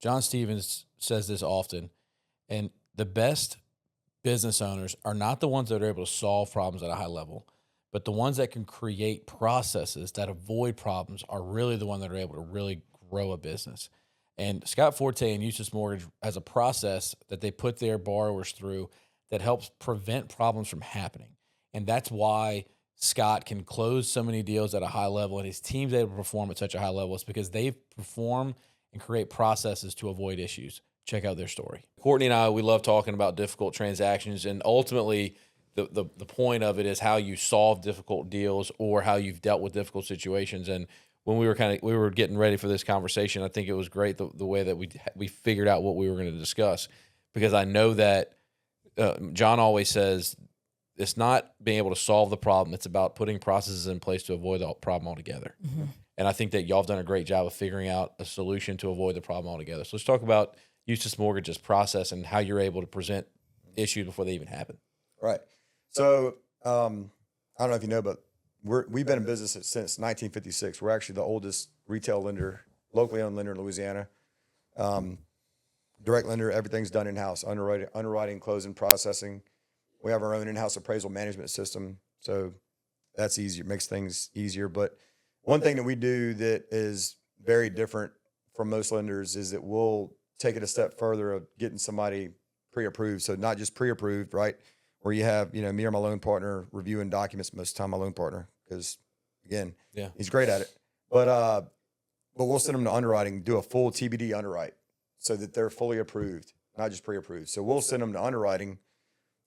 John Stevens says this often, and the best business owners are not the ones that are able to solve problems at a high level, but the ones that can create processes that avoid problems are really the ones that are able to really grow a business. And Scott Forte and Eustis Mortgage has a process that they put their borrowers through that helps prevent problems from happening. And that's why Scott can close so many deals at a high level and his team's able to perform at such a high level. It's because they perform and create processes to avoid issues. Check out their story. Courtney and I, we love talking about difficult transactions, and ultimately the point of it is how you solve difficult deals or how you've dealt with difficult situations. And when we were getting ready for this conversation, I think it was great the way that we figured out what we were going to discuss, because I know that John always says it's not being able to solve the problem. It's about putting processes in place to avoid the problem altogether. Mm-hmm. And I think that y'all have done a great job of figuring out a solution to avoid the problem altogether. So let's talk about Eustis Mortgage's process and how you're able to present issues before they even happen. Right. So I don't know if you know, but we've been in business since 1956. We're actually the oldest retail lender, locally owned lender in Louisiana. Direct lender, everything's done in-house, underwriting, closing, processing. We have our own in-house appraisal management system, so that's easier, makes things easier. But one thing that we do that is very different from most lenders is that we'll take it a step further of getting somebody pre-approved. So not just pre-approved, right? Where you have, me or my loan partner reviewing documents most of the time, my loan partner, because again, he's great at it. But we'll send them to underwriting, do a full TBD underwrite so that they're fully approved, not just pre-approved. So we'll send them to underwriting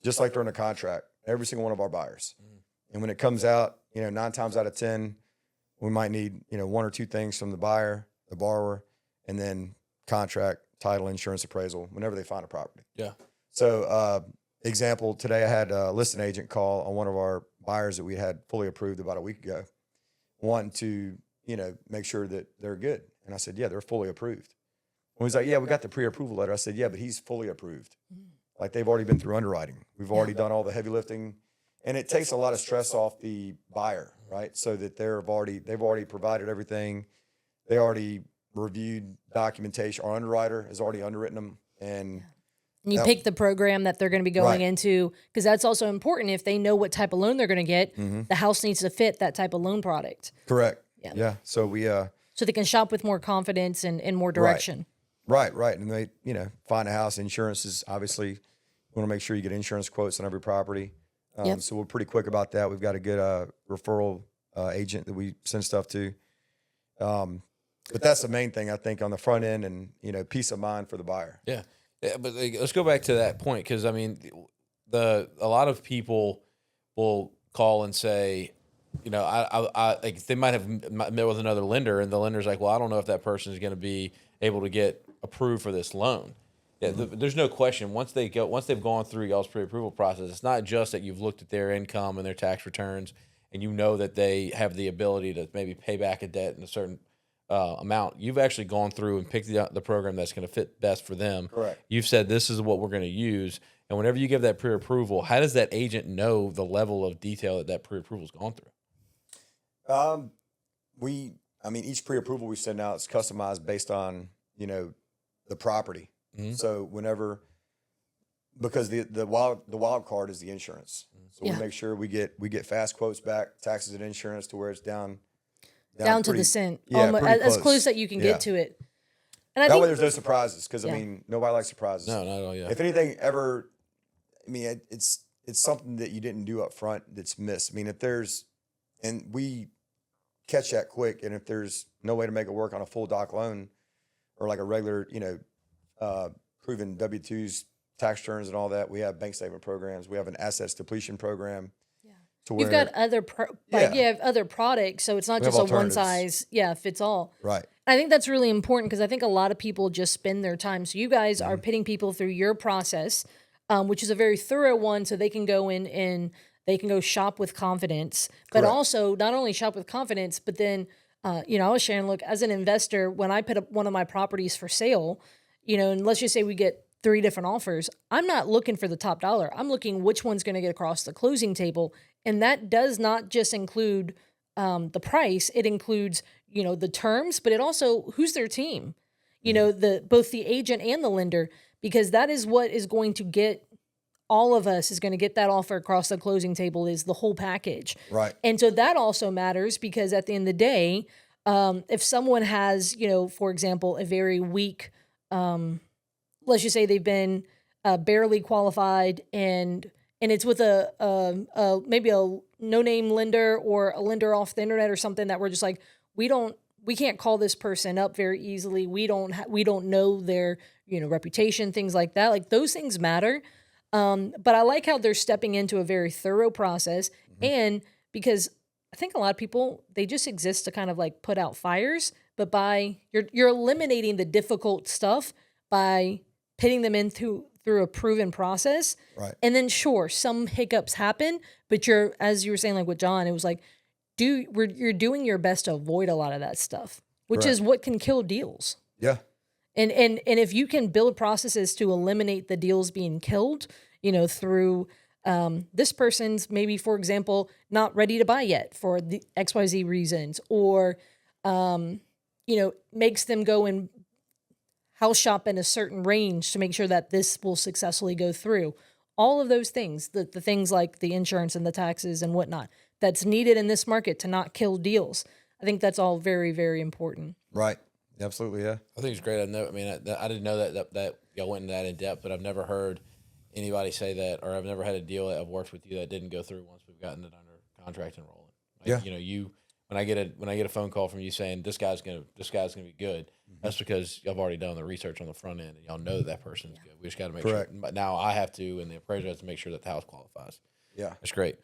just like they're in a contract, every single one of our buyers. And when it comes out, 9 times out of 10, we might need, 1 or 2 things from the buyer, the borrower, and then contract, title, insurance, appraisal, whenever they find a property. Yeah. So, example, today I had a listing agent call on one of our buyers that we had fully approved about a week ago, wanting to, make sure that they're good. And I said, yeah, they're fully approved. And he's like, yeah, we got the pre-approval letter. I said, yeah, but he's fully approved. Like they've already been through underwriting. We've already done all the heavy lifting, and it takes a lot of stress off the buyer, right? So that they've already provided everything. They already reviewed documentation. Our underwriter has already underwritten them, and you pick the program that they're going to be going into, because that's also important. If they know what type of loan they're going to get, the house needs to fit that type of loan product. Correct. Yeah. So we so they can shop with more confidence and more direction. Right. And they, find a house. Insurance is obviously, you want to make sure you get insurance quotes on every property. So we're pretty quick about that. We've got a good referral agent that we send stuff to. But that's the main thing, I think, on the front end, and, peace of mind for the buyer. Yeah, but let's go back to that point, because, I mean, a lot of people will call and say, I like they might have met with another lender, and the lender's like, well, I don't know if that person is going to be able to get approved for this loan. Yeah, there's no question. Once they've gone through y'all's pre-approval process, it's not just that you've looked at their income and their tax returns, and you know that they have the ability to maybe pay back a debt in a certain amount. You've actually gone through and picked the program that's going to fit best for them. Correct. You've said this is what we're going to use, and whenever you give that pre-approval, how does that agent know the level of detail that pre-approval's gone through? Each pre-approval we send out is customized based on, the property. Mm-hmm. So because the wild card is the insurance. So we make sure we get fast quotes back, taxes and insurance, to where it's down to the cent, as close that you can get to it. And that way there's no surprises, because nobody likes surprises. No, not at all. Yeah. If anything ever, it's something that you didn't do up front that's missed. And we catch that quick. And if there's no way to make it work on a full doc loan, or like a regular, proven W-2s, tax returns and all that, we have bank statement programs. We have an assets depletion program. Yeah. You've got other you have other products, so it's not just a one size fits all. Right. I think that's really important, because I think a lot of people just spend their time. So you guys are pitting people through your process, which is a very thorough one, so they can go in and they can go shop with confidence. But also not only shop with confidence, but then I was sharing, look, as an investor, when I put up one of my properties for sale, and let's just say we get 3 different offers, I'm not looking for the top dollar. I'm looking which one's going to get across the closing table. And that does not just include the price. It includes, the terms, but it also, who's their team? you know, the both the agent and the lender, because that is what is going to get all of us is going to get that offer across the closing table is the whole package. Right. And so that also matters because at the end of the day, if someone has, you know, for example, a very weak, let's just say they've been barely qualified and it's with a maybe a no-name lender or a lender off the internet or something that we're just like, we can't call this person up very easily. We don't know their, you know, reputation, things like that. Like those things matter. But I like how they're stepping into a very thorough process. And because I think a lot of people, they just exist to kind of like put out fires, but you're eliminating the difficult stuff by pitting them through a proven process. Right. And then sure, some hiccups happen, but as you were saying, like with John, it was like, you're doing your best to avoid a lot of that stuff, which is what can kill deals. Yeah. And if you can build processes to eliminate the deals being killed, you know, through this person's maybe, for example, not ready to buy yet for the XYZ reasons, or you know, makes them go and house shop in a certain range to make sure that this will successfully go through. All of those things, the things like the insurance and the taxes and whatnot, that's needed in this market to not kill deals. I think that's all very, very important. Right. Absolutely. Yeah. I think it's great. I didn't know that y'all went into that in depth, but I've never heard anybody say that, or I've never had a deal that I've worked with you that didn't go through once we've gotten it under contract and rolling. Like, Yeah. you know, when I get a phone call from you saying this guy's gonna be good, that's because y'all have already done the research on the front end and y'all know that person's good. We just got to make Correct. sure. But now I have to, and the appraiser has to make sure that the house qualifies. Yeah. That's great.